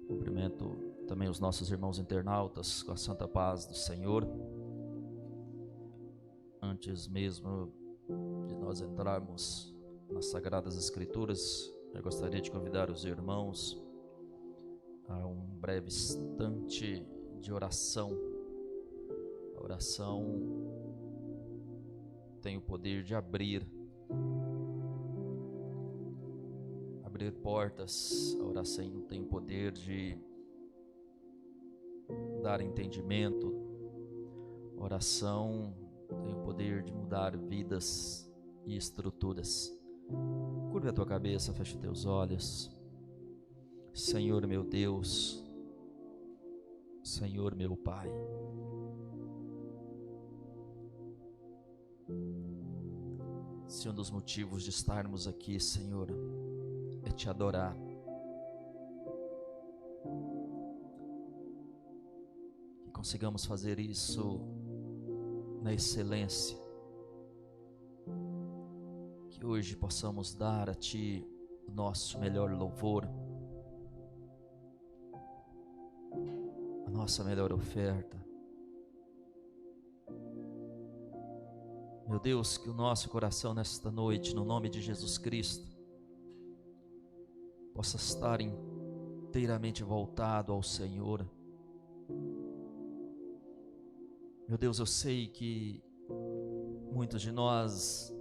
Cumprimento também os nossos irmãos internautas com a santa paz do Senhor. Antes mesmo de nós entrarmos nas Sagradas Escrituras, eu gostaria de convidar os irmãos a um breve instante de oração. A oração tem o poder de abrir portas. A oração tem o poder de dar entendimento. A oração tem o poder de mudar vidas e estruturas. Curva a tua cabeça, fecha teus olhos. Senhor meu Deus, Senhor meu Pai, se um dos motivos de estarmos aqui, Senhor, é te adorar, que consigamos fazer isso na excelência, que hoje possamos dar a Ti o nosso melhor louvor, a nossa melhor oferta. Meu Deus, que o nosso coração nesta noite, no nome de Jesus Cristo, possa estar inteiramente voltado ao Senhor. Meu Deus, eu sei que muitos de nós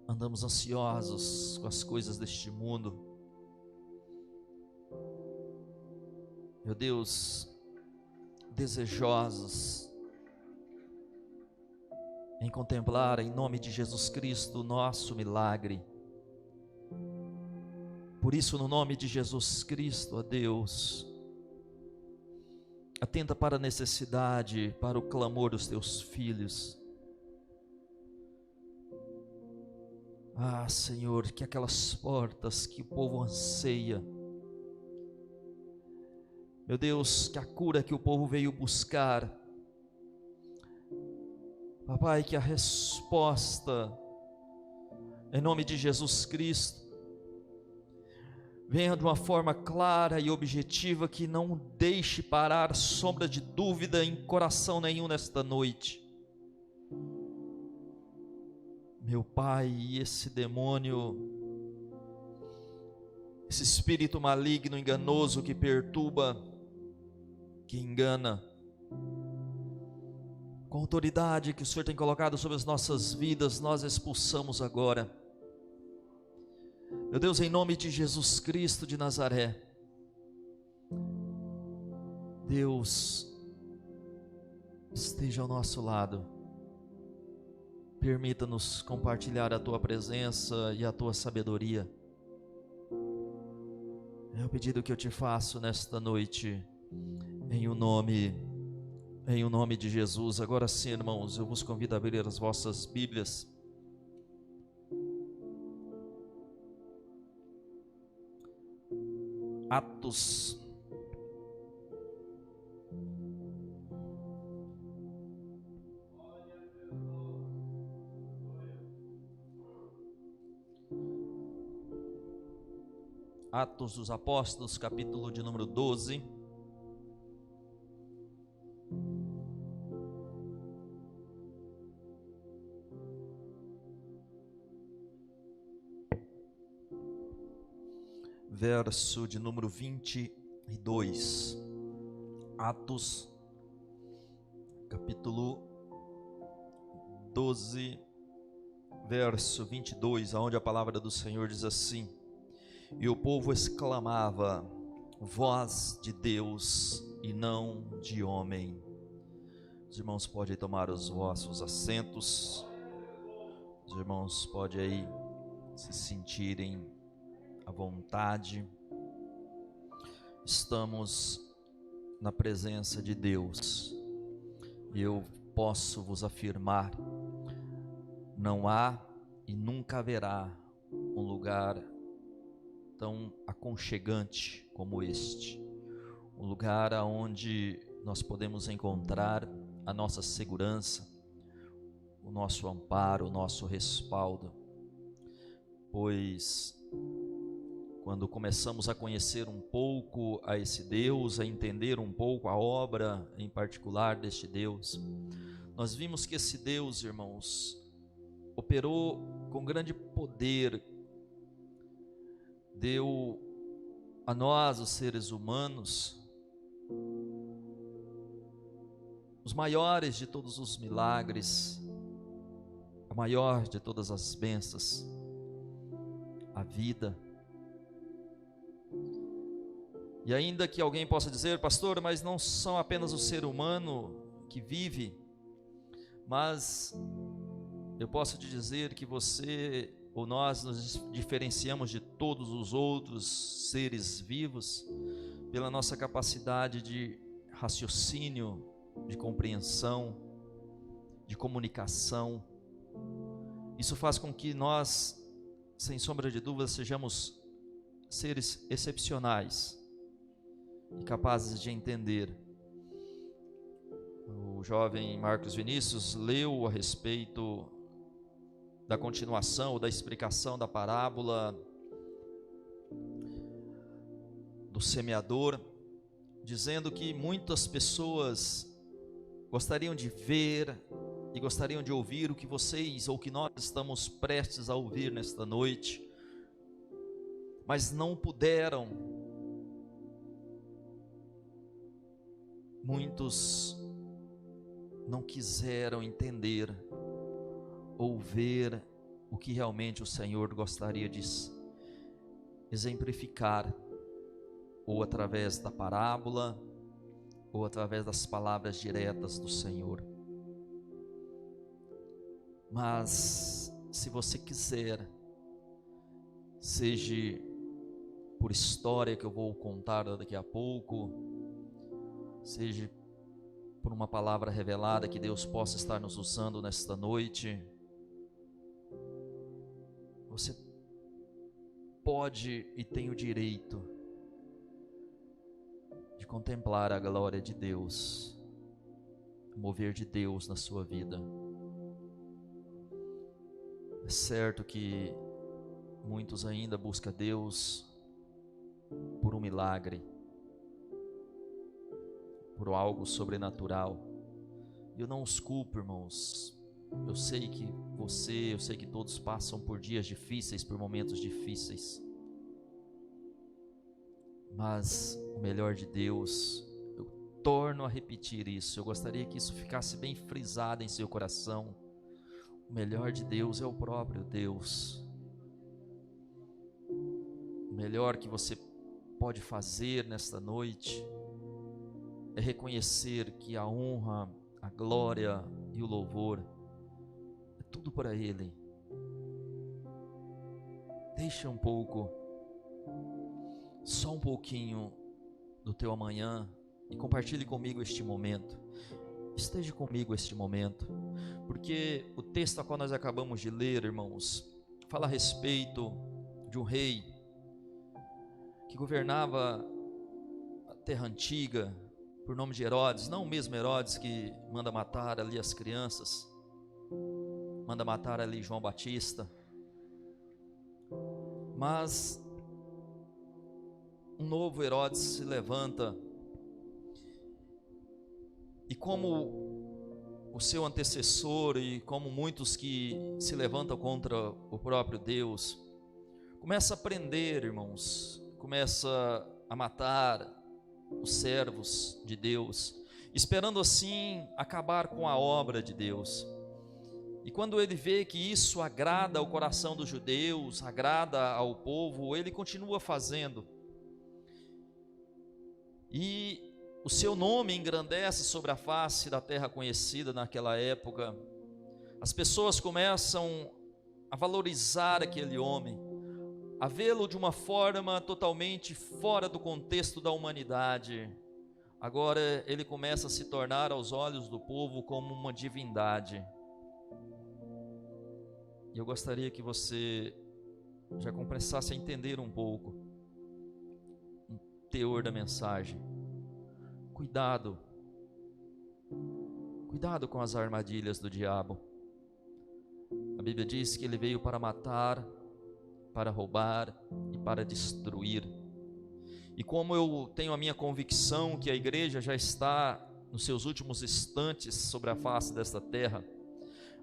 andamos ansiosos com as coisas deste mundo. Meu Deus, desejosos em contemplar em nome de Jesus Cristo o nosso milagre. Por isso, no nome de Jesus Cristo, ó Deus, atenta para a necessidade, para o clamor dos teus filhos. Ah, Senhor, que aquelas portas que o povo anseia, meu Deus, que a cura que o povo veio buscar, Papai, que a resposta, em nome de Jesus Cristo, venha de uma forma clara e objetiva, que não deixe parar sombra de dúvida em coração nenhum nesta noite. Meu Pai, esse demônio, esse espírito maligno, enganoso, que perturba, que engana, com a autoridade que o Senhor tem colocado sobre as nossas vidas, nós expulsamos agora. Meu Deus, em nome de Jesus Cristo de Nazaré, Deus, esteja ao nosso lado. Permita-nos compartilhar a Tua presença e a Tua sabedoria. É o pedido que eu te faço nesta noite, em o nome de Jesus. Agora sim, irmãos, eu vos convido a abrir as vossas Bíblias. Atos, Atos dos Apóstolos, capítulo de número 12. Verso de número 22. Atos, capítulo 12, verso 22, aonde a palavra do Senhor diz assim: e o povo exclamava: voz de Deus e não de homem. Os irmãos podem tomar os vossos assentos. Os irmãos podem aí se sentirem à vontade. Estamos na presença de Deus. Eu posso vos afirmar: não há e nunca haverá um lugar tão aconchegante como este, um lugar onde nós podemos encontrar a nossa segurança, o nosso amparo, o nosso respaldo, pois quando começamos a conhecer um pouco a esse Deus, a entender um pouco a obra em particular deste Deus, nós vimos que esse Deus, irmãos, operou com grande poder, deu a nós, os seres humanos, os maiores de todos os milagres, a maior de todas as bênçãos, a vida. E ainda que alguém possa dizer: pastor, mas não são apenas o ser humano que vive, mas eu posso te dizer que você ou nós nos diferenciamos de todos os outros seres vivos pela nossa capacidade de raciocínio, de compreensão, de comunicação. Isso faz com que nós, sem sombra de dúvida, sejamos seres excepcionais e capazes de entender. O jovem Marcos Vinícius leu a respeito da continuação ou da explicação da parábola do semeador, dizendo que muitas pessoas gostariam de ver e gostariam de ouvir o que vocês ou que nós estamos prestes a ouvir nesta noite, mas não puderam. Muitos não quiseram entender ou ver o que realmente o Senhor gostaria de exemplificar, ou através da parábola, ou através das palavras diretas do Senhor. Mas se você quiser, seja por história que eu vou contar daqui a pouco, seja por uma palavra revelada que Deus possa estar nos usando nesta noite, você pode e tem o direito de contemplar a glória de Deus, o mover de Deus na sua vida. É certo que muitos ainda buscam Deus por um milagre, por algo sobrenatural. Eu não os culpo, irmãos. Eu sei que eu sei que todos passam por dias difíceis, por momentos difíceis. Mas o melhor de Deus, eu torno a repetir isso, eu gostaria que isso ficasse bem frisado em seu coração. O melhor de Deus é o próprio Deus. O melhor que você pode fazer nesta noite é reconhecer que a honra, a glória e o louvor é tudo para Ele. Deixa um pouco, só um pouquinho do teu amanhã e compartilhe comigo este momento. Esteja comigo este momento, porque o texto a qual nós acabamos de ler, irmãos, fala a respeito de um rei que governava a terra antiga, por nome de Herodes, não o mesmo Herodes que manda matar ali as crianças, manda matar ali João Batista, mas um novo Herodes se levanta, e como o seu antecessor e como muitos que se levantam contra o próprio Deus, começa a prender, irmãos, começa a matar os servos de Deus, esperando assim acabar com a obra de Deus. E quando ele vê que isso agrada ao coração dos judeus, agrada ao povo, ele continua fazendo. E o seu nome engrandece sobre a face da terra conhecida naquela época. As pessoas começam a valorizar aquele homem, a vê-lo de uma forma totalmente fora do contexto da humanidade. Agora ele começa a se tornar aos olhos do povo como uma divindade. E eu gostaria que você já começasse a entender um pouco o teor da mensagem. Cuidado com as armadilhas do diabo. A Bíblia diz que ele veio para matar, para roubar e para destruir. E como eu tenho a minha convicção que a igreja já está nos seus últimos instantes sobre a face desta terra,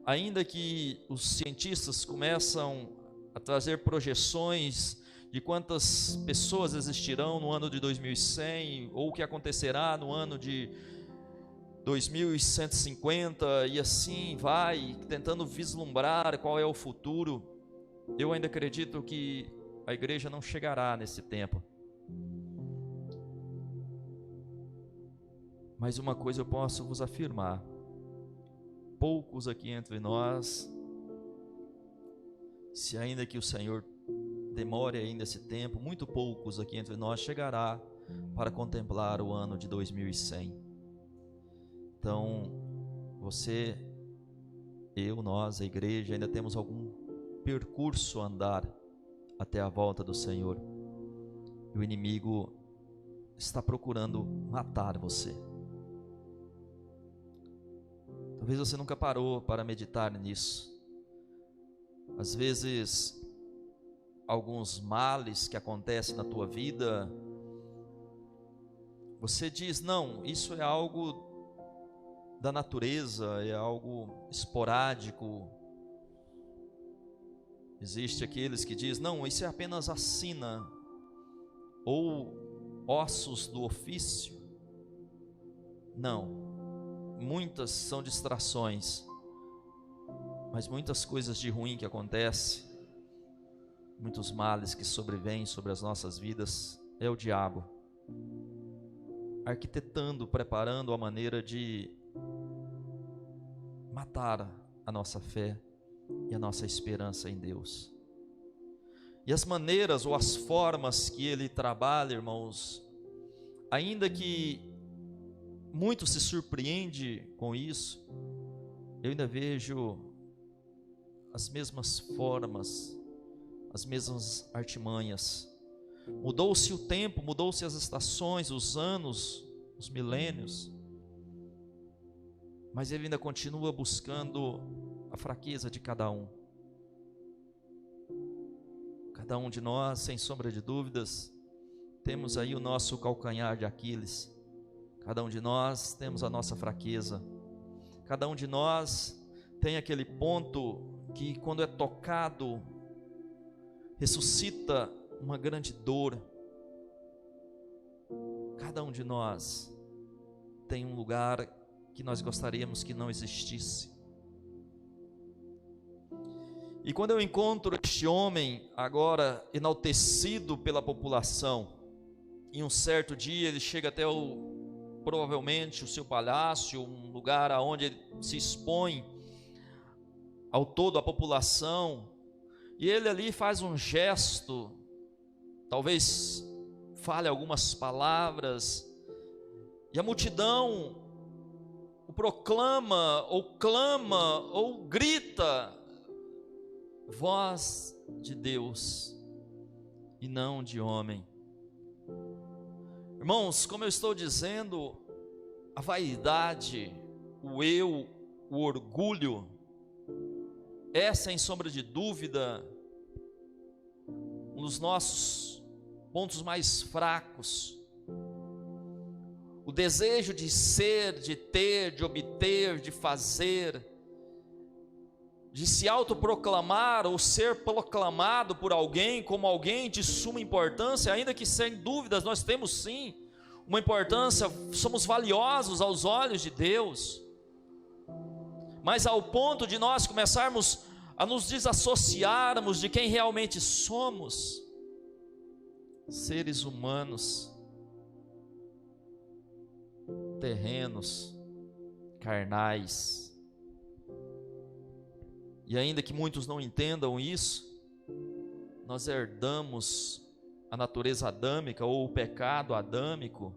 ainda que os cientistas começam a trazer projeções de quantas pessoas existirão no ano de 2100, ou o que acontecerá no ano de 2150, e assim vai, tentando vislumbrar qual é o futuro, eu ainda acredito que a igreja não chegará nesse tempo. Mas uma coisa eu posso vos afirmar: poucos aqui entre nós, se ainda que o Senhor demore ainda esse tempo, muito poucos aqui entre nós chegará para contemplar o ano de 2100. Então, você, eu, nós, a igreja, ainda temos algum percurso a andar até a volta do Senhor. E o inimigo está procurando matar você. Talvez você nunca parou para meditar nisso. Às vezes, alguns males que acontecem na tua vida, você diz: não, isso é algo da natureza, é algo esporádico. Existe aqueles que dizem: não, isso é apenas a sina, ou ossos do ofício. Não, muitas são distrações, mas muitas coisas de ruim que acontecem, muitos males que sobrevêm sobre as nossas vidas, é o diabo arquitetando, preparando a maneira de matar a nossa fé e a nossa esperança em Deus. E as maneiras ou as formas que ele trabalha, irmãos, ainda que muito se surpreende com isso, eu ainda vejo as mesmas formas, as mesmas artimanhas. Mudou-se o tempo, mudou-se as estações, os anos, os milênios, mas ele ainda continua buscando a fraqueza de cada um. Cada um de nós, sem sombra de dúvidas, temos aí o nosso calcanhar de Aquiles. Cada um de nós temos a nossa fraqueza. Cada um de nós tem aquele ponto que, quando é tocado, ressuscita uma grande dor. Cada um de nós tem um lugar que nós gostaríamos que não existisse. E quando eu encontro este homem agora enaltecido pela população, em um certo dia ele chega até provavelmente o seu palácio, um lugar aonde ele se expõe ao todo a população, e ele ali faz um gesto, talvez fale algumas palavras, e a multidão o proclama, ou clama, ou grita: voz de Deus e não de homem. Irmãos, como eu estou dizendo, a vaidade, o eu, o orgulho, é sem sombra de dúvida um dos nossos pontos mais fracos. O desejo de ser, de ter, de obter, de fazer, de se autoproclamar ou ser proclamado por alguém como alguém de suma importância, ainda que sem dúvidas nós temos sim uma importância, somos valiosos aos olhos de Deus, mas ao ponto de nós começarmos a nos desassociarmos de quem realmente somos, seres humanos, terrenos, carnais. E ainda que muitos não entendam isso, nós herdamos a natureza adâmica ou o pecado adâmico.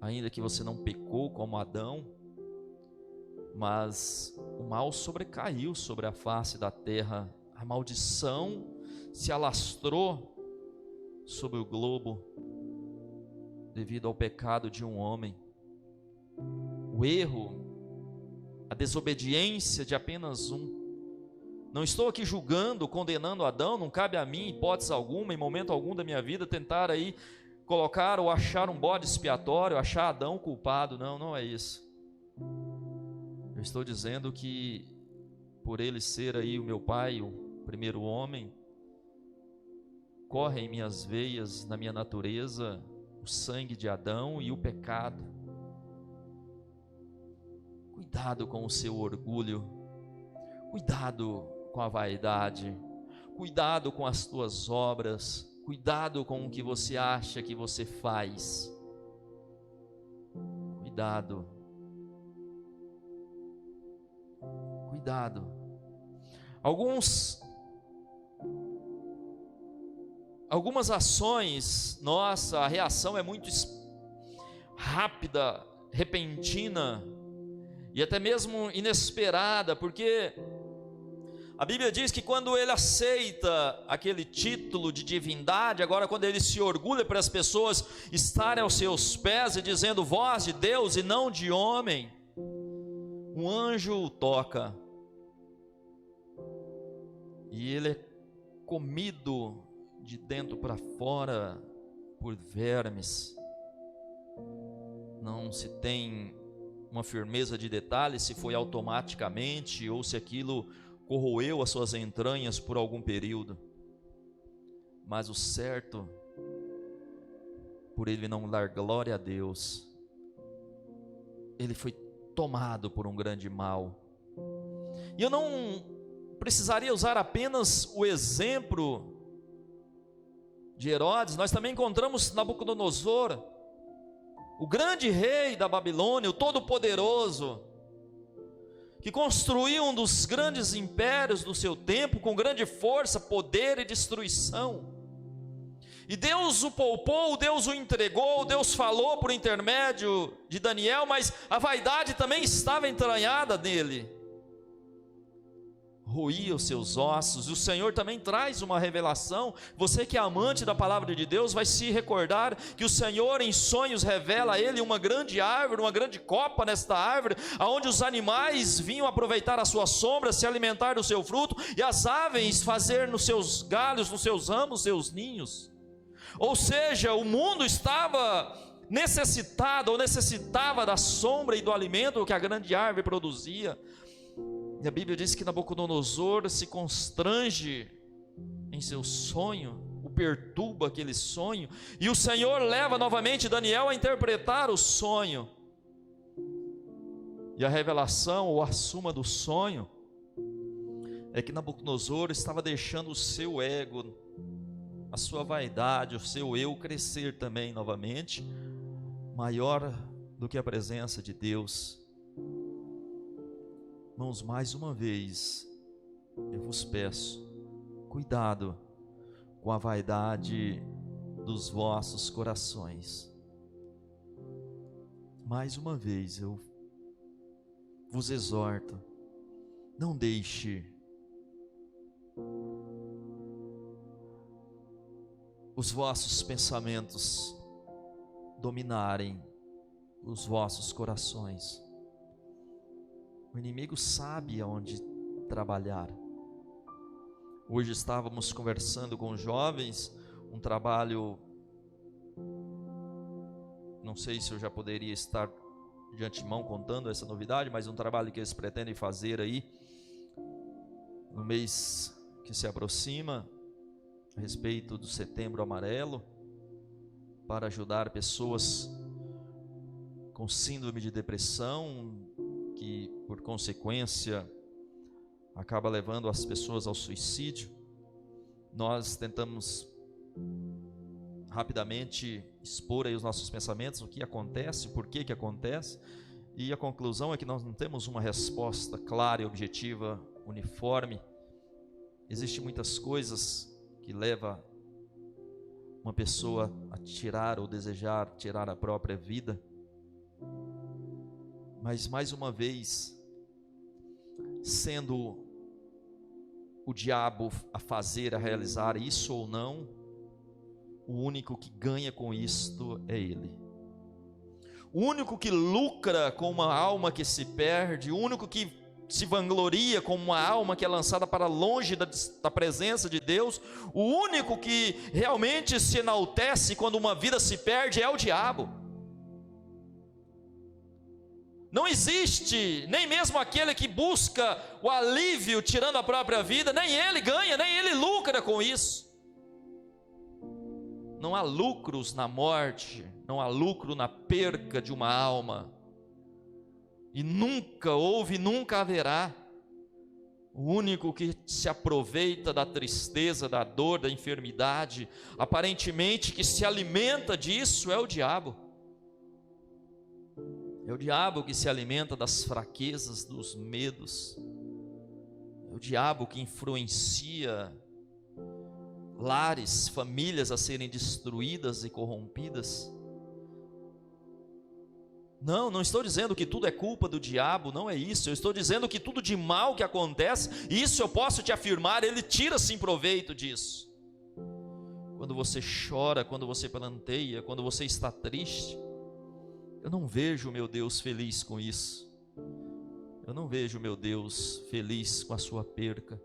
Ainda que você não pecou como Adão, mas o mal sobrecaiu sobre a face da terra, a maldição se alastrou sobre o globo devido ao pecado de um homem. O erro, a desobediência de apenas um, Não estou aqui julgando, condenando Adão, não cabe a mim, hipótese alguma, em momento algum da minha vida, tentar aí colocar ou achar um bode expiatório, achar Adão culpado. Não, não é isso. Eu estou dizendo que por ele ser aí o meu pai, o primeiro homem, corre em minhas veias, na minha natureza, o sangue de Adão e o pecado. Cuidado com o seu orgulho, cuidado com a vaidade, cuidado com as tuas obras, cuidado com o que você acha que você faz. Cuidado. Cuidado. Algumas ações, nossa, a reação é muito rápida, repentina e até mesmo inesperada, porque a Bíblia diz que quando ele aceita aquele título de divindade, agora quando ele se orgulha para as pessoas estarem aos seus pés e dizendo voz de Deus e não de homem, um anjo o toca e ele é comido de dentro para fora por vermes. Não se tem uma firmeza de detalhes se foi automaticamente ou se aquilo corroeu as suas entranhas por algum período, mas o certo, por ele não dar glória a Deus, ele foi tomado por um grande mal. E eu não precisaria usar apenas o exemplo de Herodes, nós também encontramos Nabucodonosor, o grande rei da Babilônia, o todo-poderoso, que construiu um dos grandes impérios do seu tempo, com grande força, poder e destruição. E Deus o poupou, Deus o entregou, Deus falou por intermédio de Daniel, mas a vaidade também estava entranhada nele. Roía os seus ossos, e o Senhor também traz uma revelação. Você que é amante da palavra de Deus vai se recordar que o Senhor em sonhos revela a ele uma grande árvore, uma grande copa nesta árvore, aonde os animais vinham aproveitar a sua sombra, se alimentar do seu fruto, e as aves fazer nos seus galhos, nos seus ramos, seus ninhos. Ou seja, o mundo estava necessitado, ou necessitava da sombra e do alimento que a grande árvore produzia. E a Bíblia diz que Nabucodonosor se constrange em seu sonho, o perturba aquele sonho, e o Senhor leva novamente Daniel a interpretar o sonho. E a revelação, ou a suma do sonho, é que Nabucodonosor estava deixando o seu ego, a sua vaidade, o seu eu crescer também novamente, maior do que a presença de Deus. Irmãos, mais uma vez, eu vos peço, cuidado com a vaidade dos vossos corações. Mais uma vez, eu vos exorto, não deixe os vossos pensamentos dominarem os vossos corações. O inimigo sabe aonde trabalhar. Hoje estávamos conversando com jovens, um trabalho, não sei se eu já poderia estar de antemão contando essa novidade, mas um trabalho que eles pretendem fazer aí, no mês que se aproxima, a respeito do Setembro Amarelo, para ajudar pessoas com síndrome de depressão, que por consequência acaba levando as pessoas ao suicídio. Nós tentamos rapidamente expor aí os nossos pensamentos, o que acontece, por que que acontece, e a conclusão é que nós não temos uma resposta clara e objetiva, uniforme. Existem muitas coisas que levam uma pessoa a tirar ou desejar tirar a própria vida. Mas mais uma vez, sendo o diabo a fazer, a realizar isso ou não, o único que ganha com isto é ele. O único que lucra com uma alma que se perde, o único que se vangloria como uma alma que é lançada para longe da presença de Deus, o único que realmente se enaltece quando uma vida se perde é o diabo. Não existe, nem mesmo aquele que busca o alívio tirando a própria vida, nem ele ganha, nem ele lucra com isso. Não há lucros na morte, não há lucro na perca de uma alma. E nunca houve, nunca haverá. O único que se aproveita da tristeza, da dor, da enfermidade, aparentemente que se alimenta disso, é o diabo. É o diabo que se alimenta das fraquezas, dos medos. É o diabo que influencia lares, famílias a serem destruídas e corrompidas. Não estou dizendo que tudo é culpa do diabo, não é isso. Eu estou dizendo que tudo de mal que acontece, isso eu posso te afirmar, ele tira sim proveito disso. Quando você chora, quando você planteia, quando você está triste, eu não vejo meu Deus feliz com isso. Eu não vejo meu Deus feliz com a sua perca.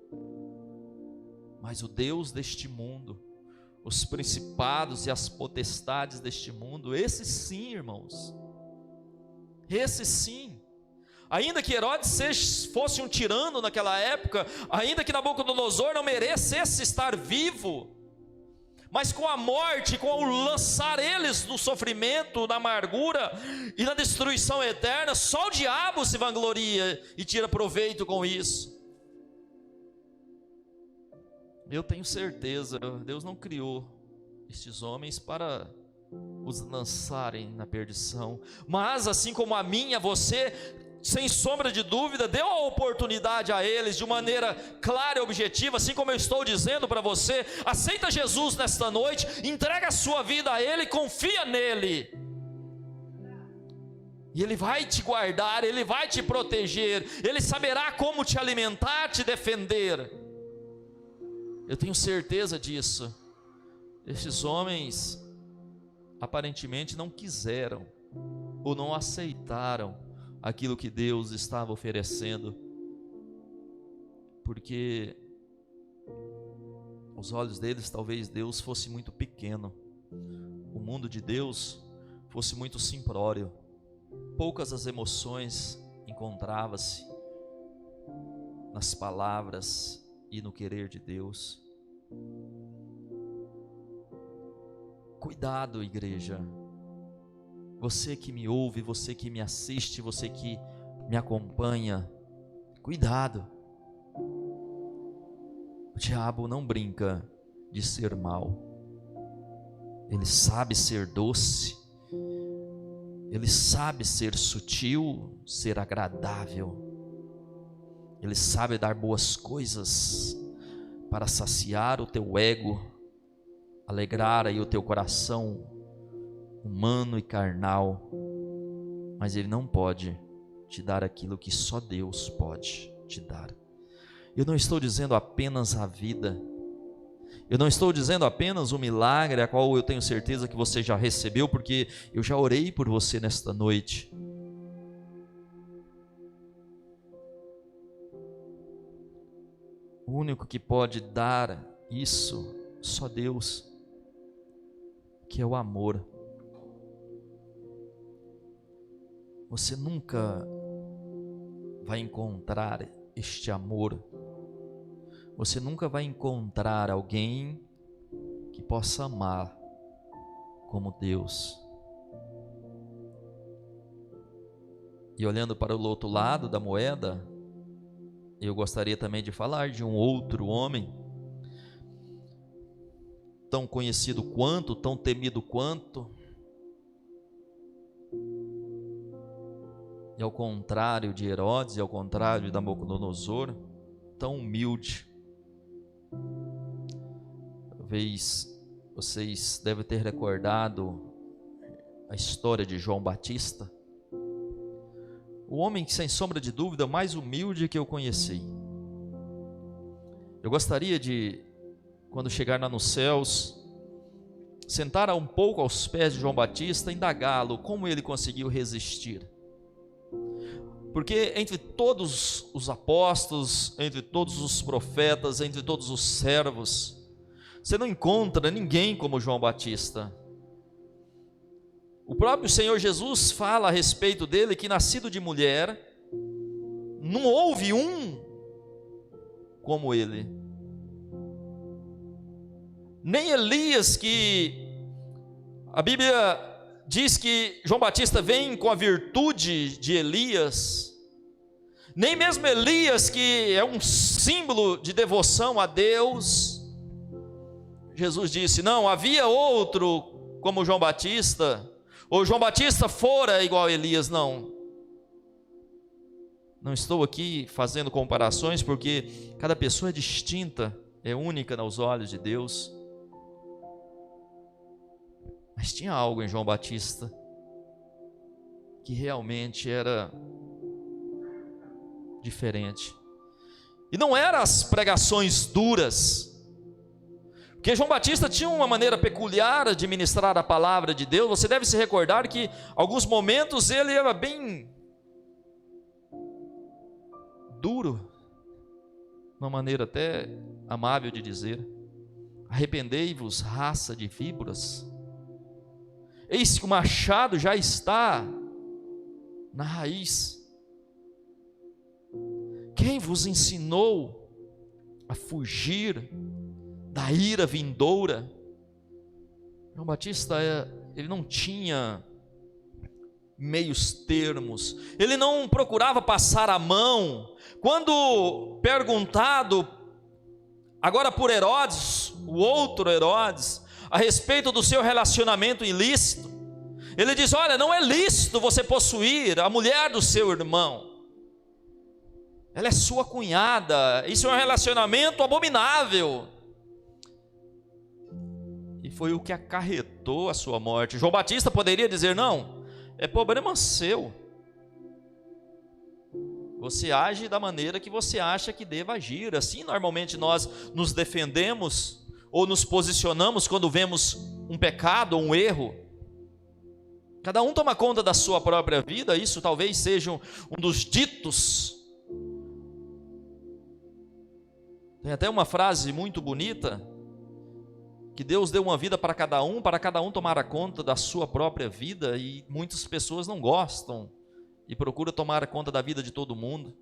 Mas o Deus deste mundo, os principados e as potestades deste mundo, esses sim, irmãos, esses sim, ainda que Herodes fosse um tirano naquela época, ainda que Nabucodonosor não merecesse estar vivo, mas com a morte, com o lançar eles no sofrimento, na amargura e na destruição eterna, só o diabo se vangloria e tira proveito com isso. Eu tenho certeza, Deus não criou estes homens para os lançarem na perdição, mas assim como a mim e a você, sem sombra de dúvida, deu a oportunidade a eles de maneira clara e objetiva, assim como eu estou dizendo para você: aceita Jesus nesta noite, entrega a sua vida a Ele, confia nele, e Ele vai te guardar, Ele vai te proteger, Ele saberá como te alimentar, te defender. Eu tenho certeza disso. Estes homens aparentemente não quiseram ou não aceitaram aquilo que Deus estava oferecendo, porque os olhos deles, talvez Deus fosse muito pequeno, o mundo de Deus fosse muito simplório, poucas as emoções encontrava-se nas palavras e no querer de Deus. Cuidado, igreja, você que me ouve, você que me assiste, você que me acompanha, cuidado. O diabo não brinca de ser mau, ele sabe ser doce, ele sabe ser sutil, ser agradável, ele sabe dar boas coisas para saciar o teu ego, alegrar aí o teu coração humano e carnal, mas ele não pode te dar aquilo que só Deus pode te dar. Eu não estou dizendo apenas a vida, eu não estou dizendo apenas o milagre, a qual eu tenho certeza que você já recebeu, porque eu já orei por você nesta noite. O único que pode dar isso, só Deus, que é o amor. Você nunca vai encontrar este amor, você nunca vai encontrar alguém que possa amar como Deus. E olhando para o outro lado da moeda, eu gostaria também de falar de um outro homem, tão conhecido quanto, tão temido quanto, e ao contrário de Herodes, e ao contrário de Nabucodonosor, tão humilde. Talvez vocês devem ter recordado a história de João Batista, o homem que, sem sombra de dúvida, mais humilde que eu conheci. Eu gostaria de, quando chegar lá nos céus, sentar um pouco aos pés de João Batista e indagá-lo como ele conseguiu resistir. Porque entre todos os apóstolos, entre todos os profetas, entre todos os servos, você não encontra ninguém como João Batista. O próprio Senhor Jesus fala a respeito dele que, nascido de mulher, não houve um como ele. Nem Elias, que a Bíblia diz que João Batista vem com a virtude de Elias, nem mesmo Elias, que é um símbolo de devoção a Deus, Jesus disse, não, havia outro como João Batista, ou João Batista fora igual a Elias. Não estou aqui fazendo comparações, porque cada pessoa é distinta, é única aos olhos de Deus. Mas tinha algo em João Batista que realmente era diferente. E não eram as pregações duras, porque João Batista tinha uma maneira peculiar de ministrar a palavra de Deus. Você deve se recordar que, em alguns momentos, ele era bem duro, uma maneira até amável de dizer: arrependei-vos, raça de víboras. Eis que o machado já está na raiz. Quem vos ensinou a fugir da ira vindoura? João Batista, ele não tinha meios termos, ele não procurava passar a mão. Quando perguntado, agora por Herodes, o outro Herodes, a respeito do seu relacionamento ilícito, ele diz: olha, não é lícito você possuir a mulher do seu irmão, ela é sua cunhada, isso é um relacionamento abominável. E foi o que acarretou a sua morte. João Batista poderia dizer: não, é problema seu, você age da maneira que você acha que deva agir. Assim normalmente nós nos defendemos ou nos posicionamos quando vemos um pecado ou um erro. Cada um toma conta da sua própria vida. Isso talvez seja um dos ditos. Tem até uma frase muito bonita, que Deus deu uma vida para cada um tomar conta da sua própria vida, e muitas pessoas não gostam e procuram tomar conta da vida de todo mundo.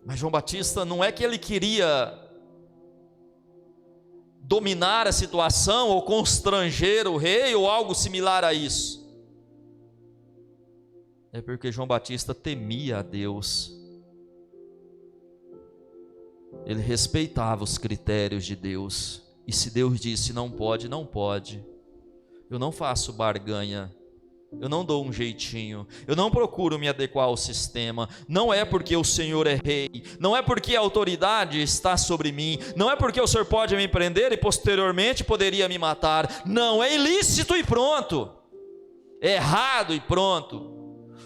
Mas João Batista, não é que ele queria dominar a situação ou constranger o rei ou algo similar a isso. É porque João Batista temia a Deus. Ele respeitava os critérios de Deus. E se Deus disse não pode, não pode. Eu não faço barganha. Eu não dou um jeitinho, eu não procuro me adequar ao sistema. Não é porque o Senhor é rei, não é porque a autoridade está sobre mim, não é porque o Senhor pode me prender e posteriormente poderia me matar. Não, é ilícito e pronto, é errado e pronto.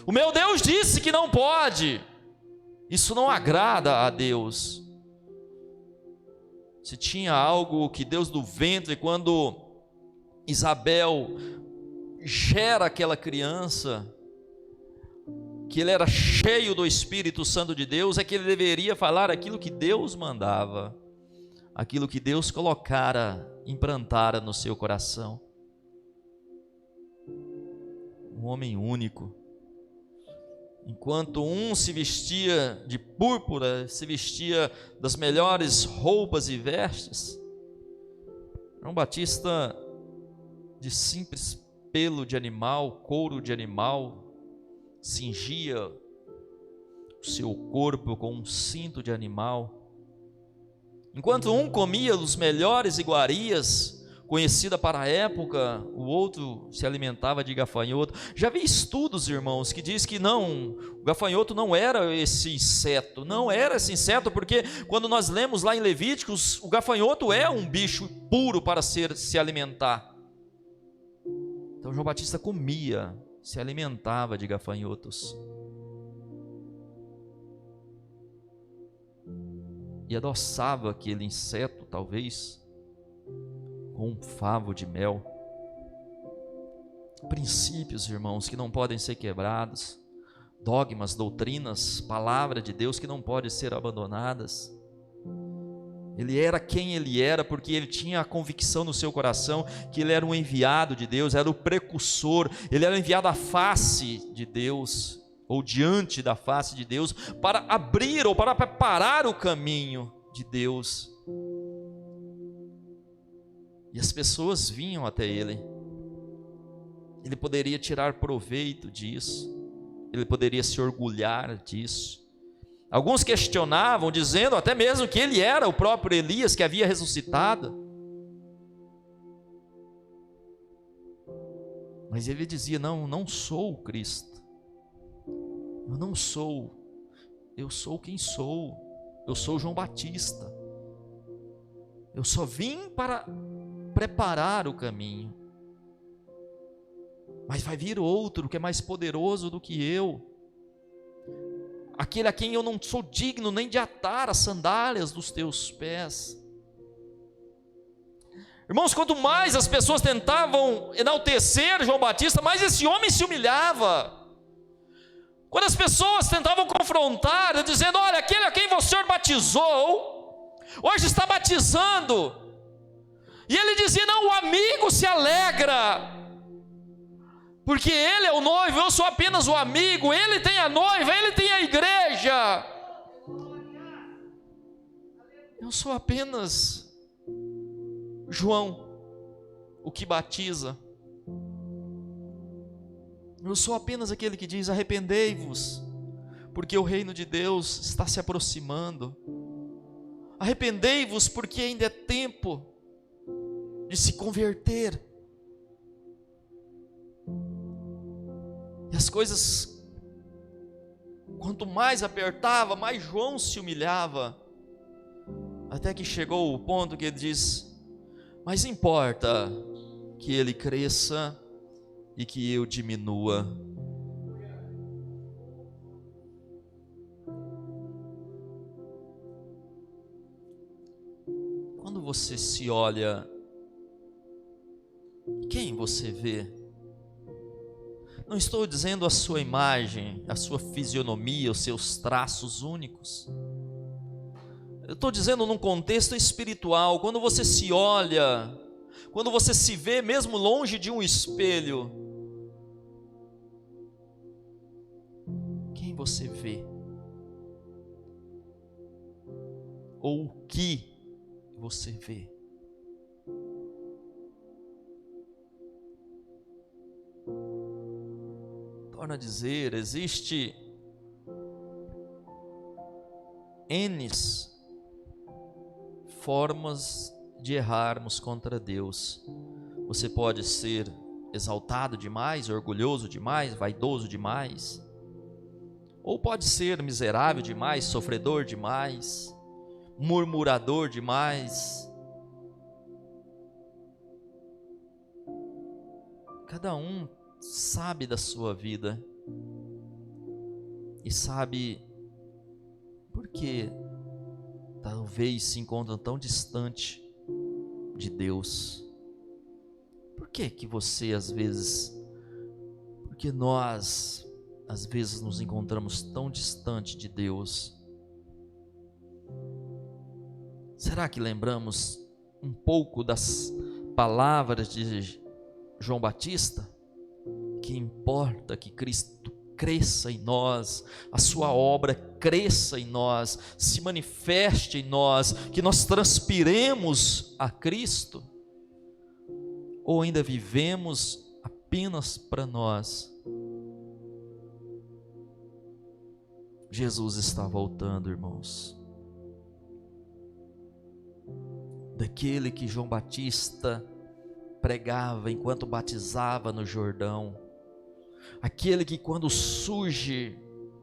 O meu Deus disse que não pode. Isso não agrada a Deus. Se tinha algo que Deus do ventre, quando Isabel gera aquela criança, que ele era cheio do Espírito Santo de Deus, é que ele deveria falar aquilo que Deus mandava, aquilo que Deus colocara, implantara no seu coração. Um homem único. Enquanto um se vestia de púrpura, se vestia das melhores roupas e vestes, João Batista, de simples pelo de animal, couro de animal, cingia o seu corpo com um cinto de animal. Enquanto um comia os melhores iguarias, conhecida para a época, o outro se alimentava de gafanhoto. Já vi estudos, irmãos, que diz que não, o gafanhoto não era esse inseto, não era esse inseto, porque quando nós lemos lá em Levíticos, o gafanhoto é um bicho puro para se alimentar. Então João Batista comia, se alimentava de gafanhotos. E adoçava aquele inseto, talvez, com um favo de mel. princípios, irmãos, que não podem ser quebrados, dogmas, doutrinas, palavra de Deus que não podem ser abandonadas. Ele era quem ele era porque ele tinha a convicção no seu coração que ele era um enviado de Deus, era o precursor, ele era enviado à face de Deus, ou diante da face de Deus, para abrir ou para preparar o caminho de Deus. E as pessoas vinham até ele. Ele poderia tirar proveito disso, ele poderia se orgulhar disso. Alguns questionavam, dizendo até mesmo que ele era o próprio Elias que havia ressuscitado. Mas ele dizia: não sou o Cristo. Eu não sou. Eu sou quem sou. Eu sou João Batista. Eu só vim para preparar o caminho. Mas vai vir outro que é mais poderoso do que eu. Aquele a quem eu não sou digno nem de atar as sandálias dos teus pés. Irmãos, quanto mais as pessoas tentavam enaltecer João Batista, mais esse homem se humilhava. Quando as pessoas tentavam confrontar, dizendo: olha, aquele a quem você batizou, hoje está batizando. E ele dizia: não, o amigo se alegra, porque ele é o noivo, eu sou apenas o amigo, ele tem a noiva, ele tem a igreja. Eu sou apenas João, o que batiza. Eu sou apenas aquele que diz: arrependei-vos, porque o reino de Deus está se aproximando. Arrependei-vos, porque ainda é tempo de se converter. E as coisas, quanto mais apertava, mais João se humilhava, até que chegou o ponto que ele diz: mas importa que ele cresça e que eu diminua. Quando você se olha, quem você vê? Não estou dizendo a sua imagem, a sua fisionomia, os seus traços únicos. Eu estou dizendo num contexto espiritual. Quando você se olha, quando você se vê mesmo longe de um espelho, quem você vê? Ou o que você vê? Torna a dizer, existe N formas de errarmos contra Deus. Você pode ser exaltado demais, orgulhoso demais, vaidoso demais, ou pode ser miserável demais, sofredor demais, murmurador demais. Cada um sabe da sua vida e sabe por que talvez se encontram tão distante de Deus. Por que você às vezes, porque nós às vezes nos encontramos tão distante de Deus? Será que lembramos um pouco das palavras de João Batista? Que importa que Cristo cresça em nós, a sua obra cresça em nós, se manifeste em nós, que nós transpiremos a Cristo? Ou ainda vivemos apenas para nós? Jesus está voltando, irmãos. Daquele que João Batista pregava enquanto batizava no Jordão, aquele que quando surge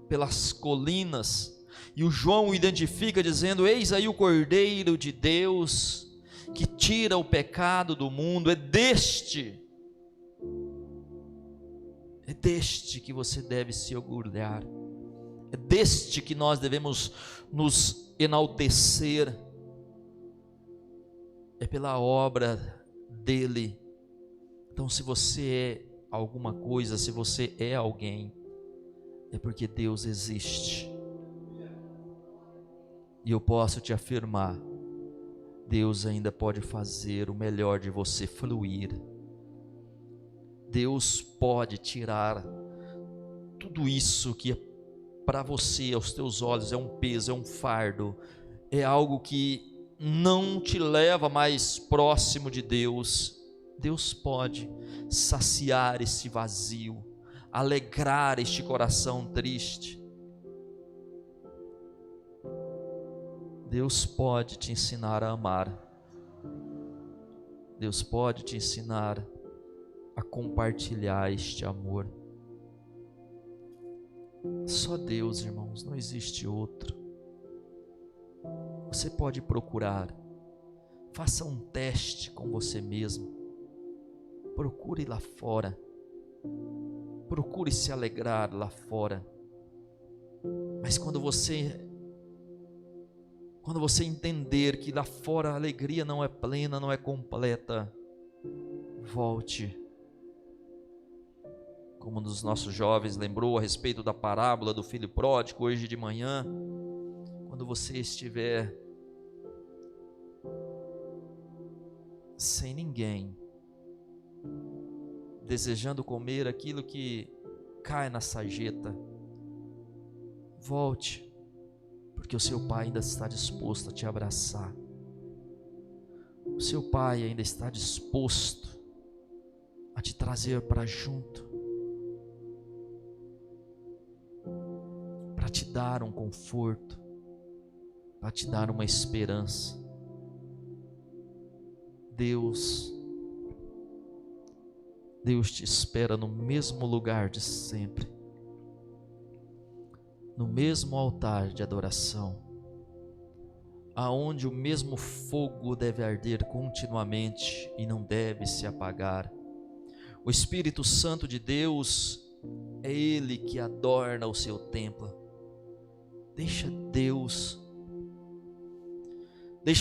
pelas colinas, e o João o identifica dizendo: eis aí o Cordeiro de Deus, que tira o pecado do mundo. É deste que você deve se orgulhar, é deste que nós devemos nos enaltecer, é pela obra dele. Então, se você alguma coisa, se você é alguém, é porque Deus existe. E eu posso te afirmar, Deus ainda pode fazer o melhor de você fluir. Deus pode tirar tudo isso que para você, aos teus olhos, é um peso, é um fardo, é algo que não te leva mais próximo de Deus. Deus pode saciar esse vazio, alegrar este coração triste. Deus pode te ensinar a amar. Deus pode te ensinar a compartilhar este amor. Só Deus, irmãos, não existe outro. Você pode procurar, faça um teste com você mesmo, procure lá fora, procure se alegrar lá fora, mas quando você entender que lá fora a alegria não é plena, não é completa, volte. Como um dos nossos jovens lembrou a respeito da parábola do filho pródigo hoje de manhã, quando você estiver sem ninguém, desejando comer aquilo que cai na sarjeta, volte, porque o seu pai ainda está disposto a te abraçar. O seu pai ainda está disposto a te trazer para junto, para te dar um conforto, para te dar uma esperança. Deus te espera no mesmo lugar de sempre, no mesmo altar de adoração, aonde o mesmo fogo deve arder continuamente e não deve se apagar. O Espírito Santo de Deus é Ele que adorna o seu templo. Deixa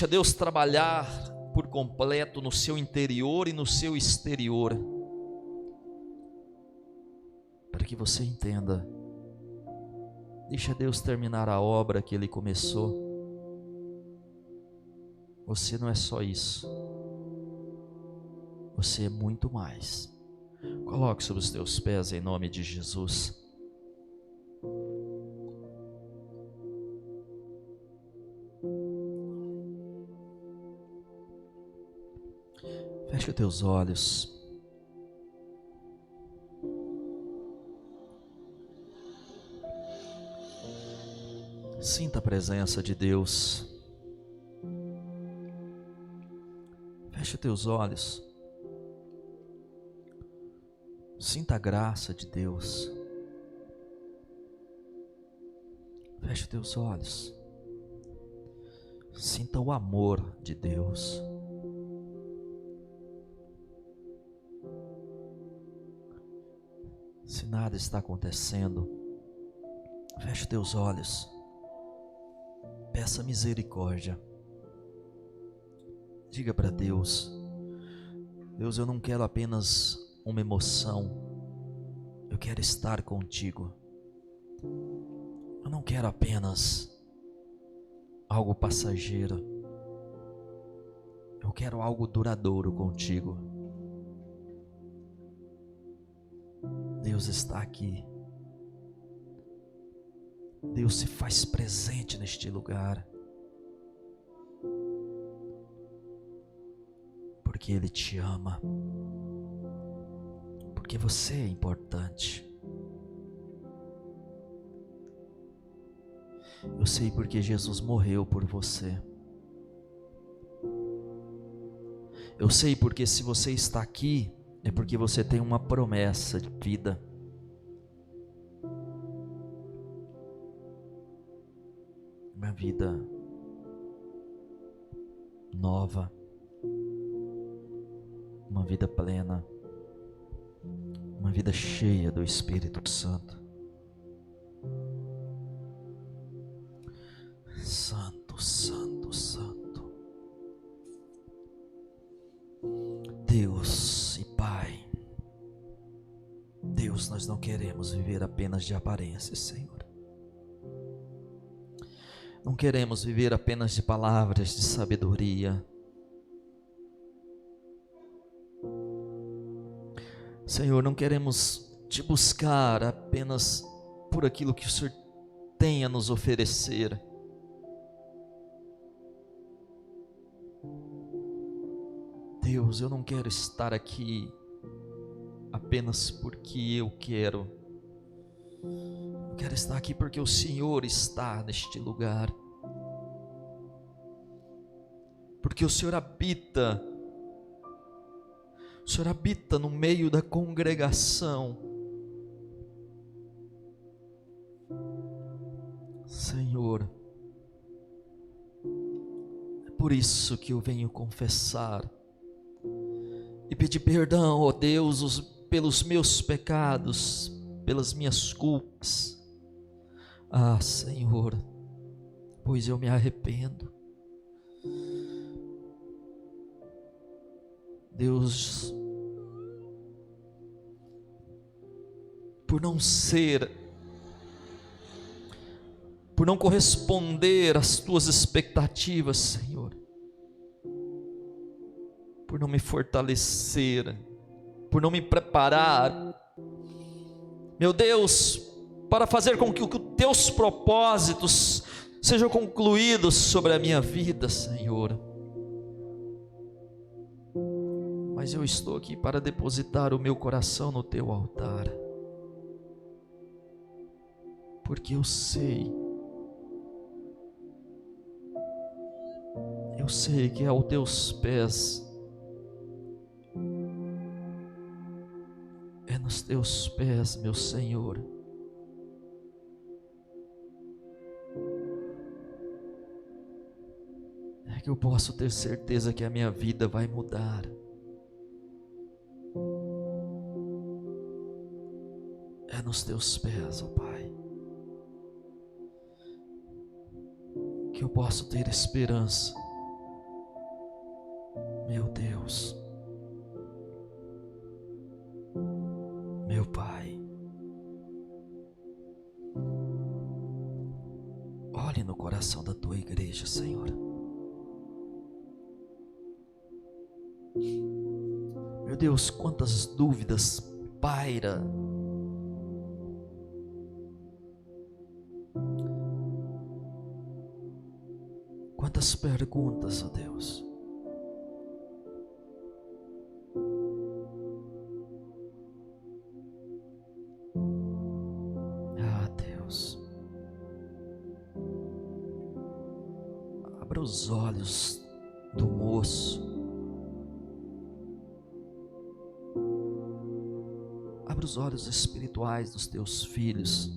Deus trabalhar por completo no seu interior e no seu exterior, para que você entenda. Deixa Deus terminar a obra que Ele começou. Você não é só isso, você é muito mais. Coloque sobre os teus pés em nome de Jesus. Feche os teus olhos. Sinta a presença de Deus. Feche os teus olhos. Sinta a graça de Deus. Feche os teus olhos. Sinta o amor de Deus. Se nada está acontecendo, feche os teus olhos. Peça misericórdia. Diga para Deus: Deus, eu não quero apenas uma emoção, eu quero estar contigo. Eu não quero apenas algo passageiro, eu quero algo duradouro contigo. Deus está aqui. Deus se faz presente neste lugar, porque Ele te ama, porque você é importante. Eu sei porque Jesus morreu por você. Eu sei porque se você está aqui, é porque você tem uma promessa de vida. Uma vida nova, uma vida plena, uma vida cheia do Espírito Santo. Santo, Santo, Santo, Deus e Pai, Deus, nós não queremos viver apenas de aparências, Senhor. Não queremos viver apenas de palavras de sabedoria. Senhor, não queremos te buscar apenas por aquilo que o Senhor tem a nos oferecer. Deus, eu não quero estar aqui apenas porque eu quero. Eu quero estar aqui porque o Senhor está neste lugar. Porque o Senhor habita no meio da congregação. Senhor, é por isso que eu venho confessar e pedir perdão, ó Deus, pelos meus pecados, pelas minhas culpas. Ah, Senhor, pois eu me arrependo. Deus, por não corresponder às tuas expectativas, Senhor, por não me fortalecer, por não me preparar, meu Deus, para fazer com que os teus propósitos sejam concluídos sobre a minha vida, Senhor. Mas eu estou aqui para depositar o meu coração no teu altar, porque eu sei que é aos teus pés, é nos teus pés, meu Senhor, é que eu posso ter certeza que a minha vida vai mudar. É nos teus pés, ó Pai, que eu posso ter esperança, meu Deus, meu Pai. Olhe no coração da tua igreja, Senhor. Meu Deus, quantas dúvidas paira. Quantas perguntas, ó Deus. Ah, Deus, abra os olhos do moço, abra os olhos espirituais dos teus filhos,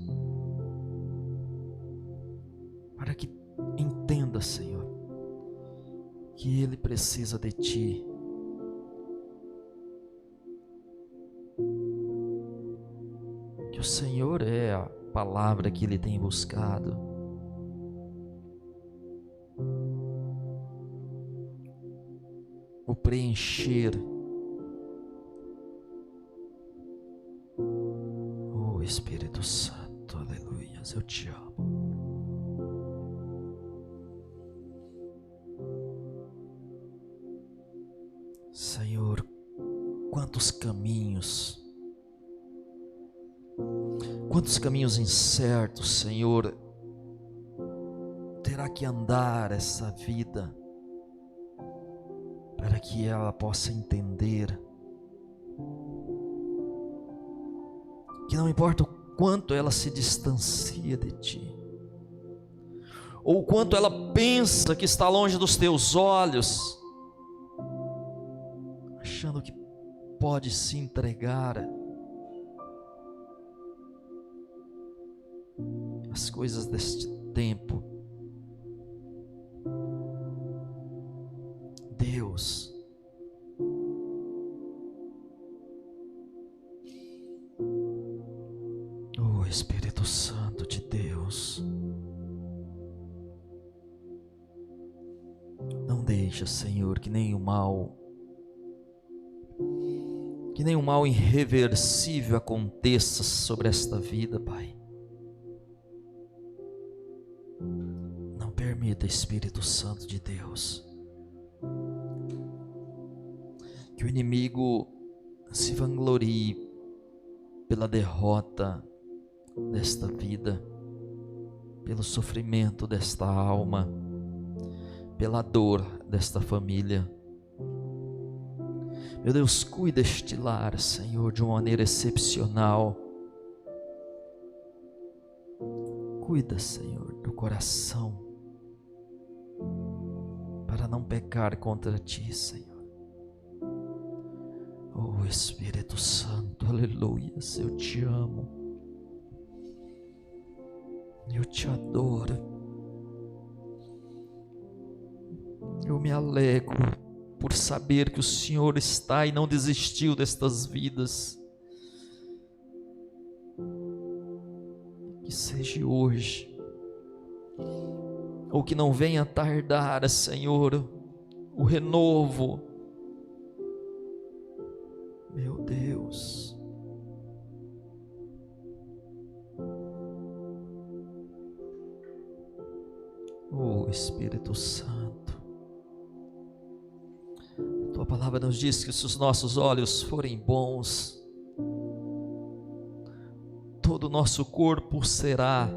para que entenda, Senhor, que ele precisa de ti. Que o Senhor é a palavra que ele tem buscado. O preencher. Oh Espírito Santo, aleluia, eu te amo. Senhor, quantos caminhos incertos, Senhor, terá que andar essa vida, para que ela possa entender que não importa o quanto ela se distancia de ti, ou o quanto ela pensa que está longe dos teus olhos, achando que pode se entregar às coisas deste tempo. Deus, oh Espírito Santo de Deus, não deixa, Senhor, que nenhum mal, Que nenhum mal irreversível aconteça sobre esta vida, Pai. Não permita, Espírito Santo de Deus, que o inimigo se vanglorie pela derrota desta vida, pelo sofrimento desta alma, pela dor desta família. Meu Deus, cuida este lar, Senhor, de uma maneira excepcional. Cuida, Senhor, do coração, para não pecar contra Ti, Senhor. Oh Espírito Santo, aleluia, eu Te amo, eu Te adoro, eu me alegro por saber que o Senhor está e não desistiu destas vidas. Que seja hoje, ou que não venha tardar, Senhor, o renovo. Meu Deus, oh Espírito Santo, Tua palavra nos diz que se os nossos olhos forem bons, todo o nosso corpo será.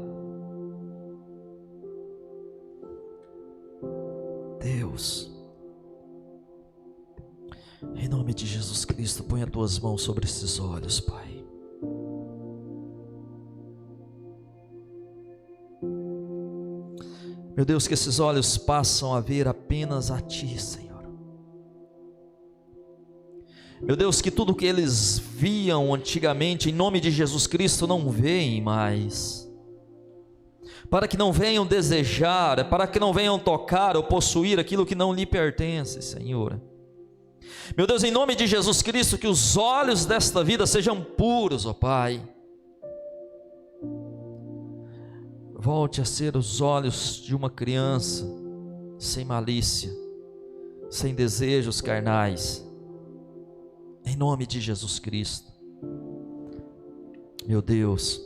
Deus, em nome de Jesus Cristo, põe as Tuas mãos sobre esses olhos, Pai. Meu Deus, que esses olhos passam a ver apenas a Ti, Senhor. Meu Deus, que tudo que eles viam antigamente, em nome de Jesus Cristo, não veem mais. Para que não venham desejar, para que não venham tocar ou possuir aquilo que não lhe pertence, Senhor. Meu Deus, em nome de Jesus Cristo, que os olhos desta vida sejam puros, ó Pai. Volte a ser os olhos de uma criança, sem malícia, sem desejos carnais, em nome de Jesus Cristo. Meu Deus,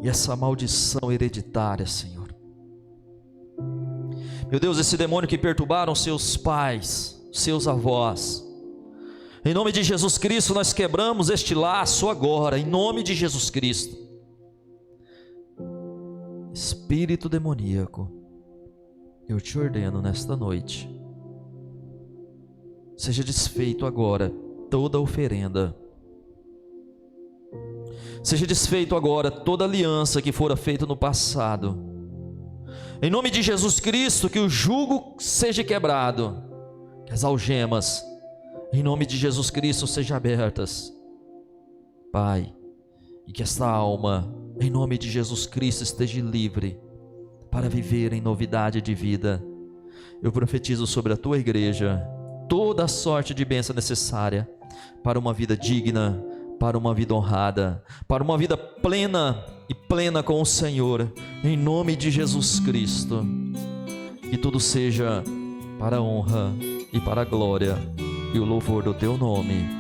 e essa maldição hereditária, Senhor. Meu Deus, esse demônio que perturbaram seus pais, seus avós, em nome de Jesus Cristo, nós quebramos este laço agora, em nome de Jesus Cristo. Espírito demoníaco, eu te ordeno nesta noite, seja desfeito agora toda oferenda, seja desfeito agora toda aliança que fora feita no passado, em nome de Jesus Cristo, que o jugo seja quebrado, que as algemas, em nome de Jesus Cristo, sejam abertas, Pai, e que esta alma, em nome de Jesus Cristo, esteja livre para viver em novidade de vida. Eu profetizo sobre a Tua igreja toda a sorte de bênção necessária para uma vida digna, para uma vida honrada, para uma vida plena e plena com o Senhor, em nome de Jesus Cristo. Que tudo seja para a honra e para a glória e o louvor do Teu nome.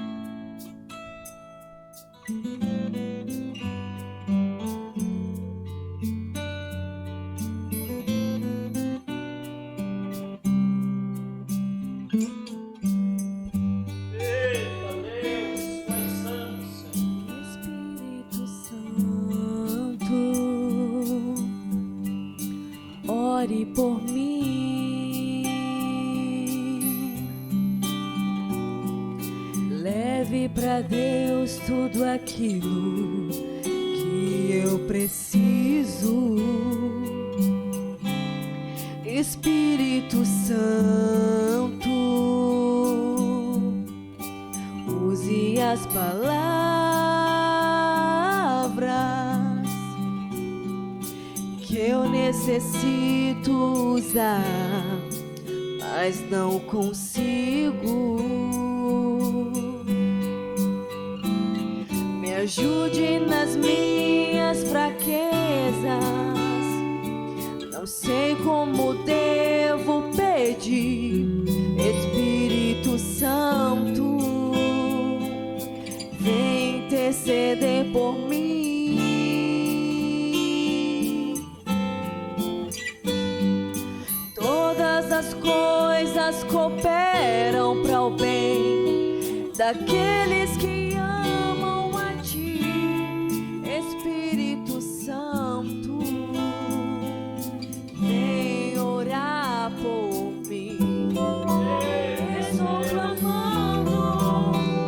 Ore por mim, leve para Deus tudo aquilo que eu preciso. Espírito Santo, use as palavras que eu necessito usar, mas não consigo. Me ajude nas minhas fraquezas, não sei como devo pedir. Espírito Santo, ao bem daqueles que amam a ti, Espírito Santo, vem orar por mim. Estou clamando,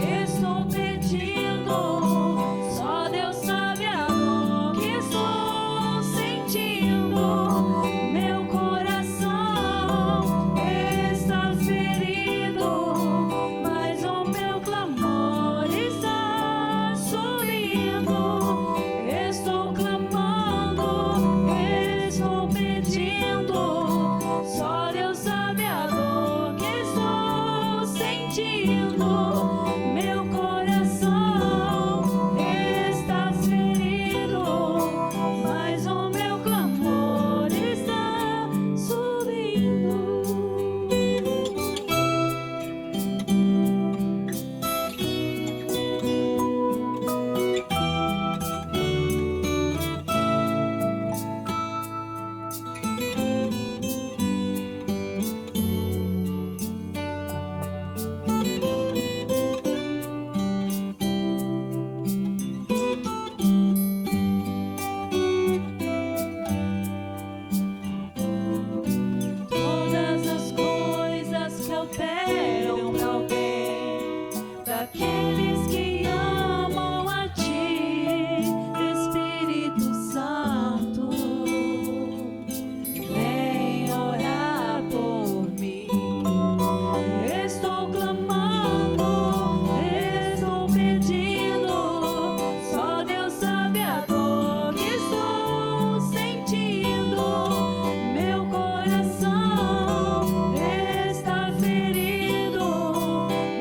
estou pedindo, só Deus sabe a dor que estou sentindo. Meu coração está ferido, mas o meu clamor está subindo. Estou clamando, estou pedindo, só Deus sabe a dor que estou sentindo. Meu coração está ferido, mas o meu clamor está subindo. Todas as coisas que operam para o bem daqueles que amam a ti, Espírito Santo, vem orar por mim. Estou clamando, estou pedindo, só Deus sabe a dor que estou sentindo. Meu coração está ferido,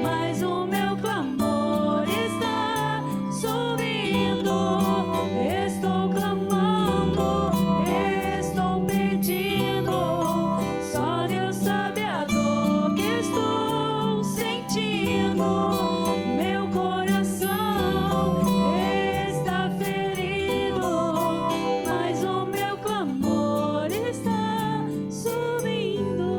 mas o meu clamor está subindo. Estou clamando, estou pedindo, só Deus sabe a dor que estou sentindo. Meu coração está ferido, mas o meu clamor está subindo.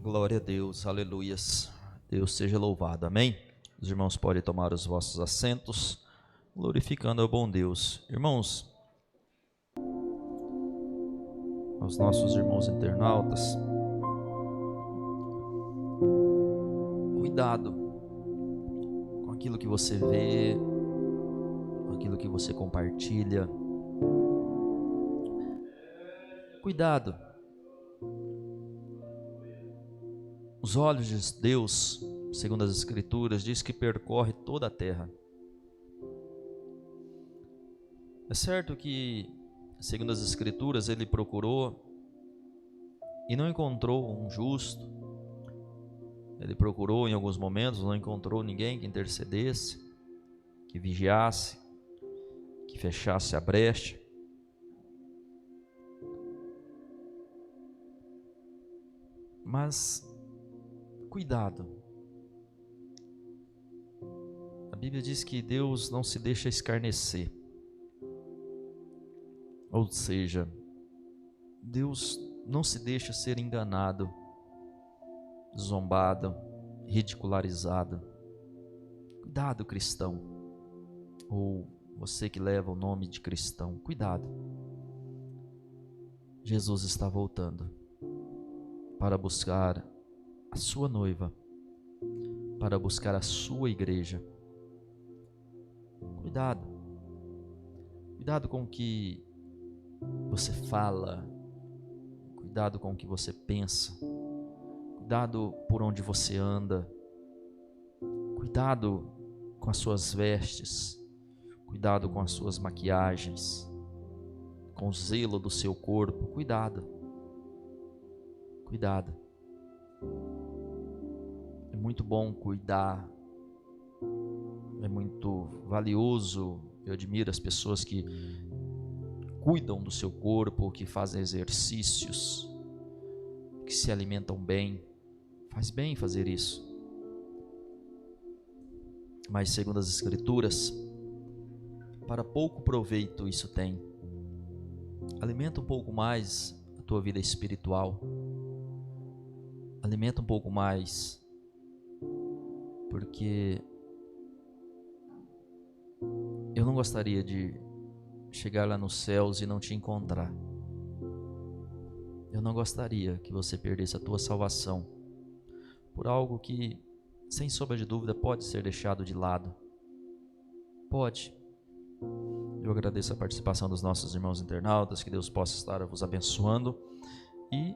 Glória a Deus, aleluias. Deus seja louvado, amém? Os irmãos podem tomar os vossos assentos, glorificando ao bom Deus. Irmãos, aos nossos irmãos internautas, cuidado com aquilo que você vê, com aquilo que você compartilha. Cuidado. Os olhos de Deus, segundo as Escrituras, diz que percorre toda a terra. É certo que, segundo as Escrituras, ele procurou e não encontrou um justo. Ele procurou em alguns momentos, não encontrou ninguém que intercedesse, que vigiasse, que fechasse a brecha. Mas cuidado. A Bíblia diz que Deus não se deixa escarnecer. Ou seja, Deus não se deixa ser enganado, zombado, ridicularizado. Cuidado, cristão. Ou você que leva o nome de cristão, cuidado. Jesus está voltando para buscar a sua noiva, para buscar a sua igreja. Cuidado. Cuidado com o que você fala. Cuidado com o que você pensa. Cuidado por onde você anda. Cuidado com as suas vestes. Cuidado com as suas maquiagens. Com o zelo do seu corpo. Cuidado. Cuidado. É muito bom cuidar, é muito valioso. Eu admiro as pessoas que cuidam do seu corpo, que fazem exercícios, que se alimentam bem. Faz bem fazer isso. Mas segundo as Escrituras, para pouco proveito isso tem. Alimenta um pouco mais a tua vida espiritual. Alimenta um pouco mais, porque eu não gostaria de chegar lá nos céus e não te encontrar. Eu não gostaria que você perdesse a tua salvação por algo que, sem sombra de dúvida, pode ser deixado de lado. Pode. Eu agradeço a participação dos nossos irmãos internautas, que Deus possa estar vos abençoando, e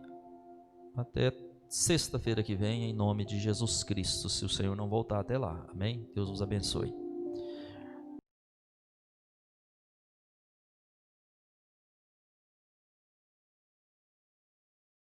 até sexta-feira que vem, em nome de Jesus Cristo, se o Senhor não voltar até lá. Amém? Deus vos abençoe.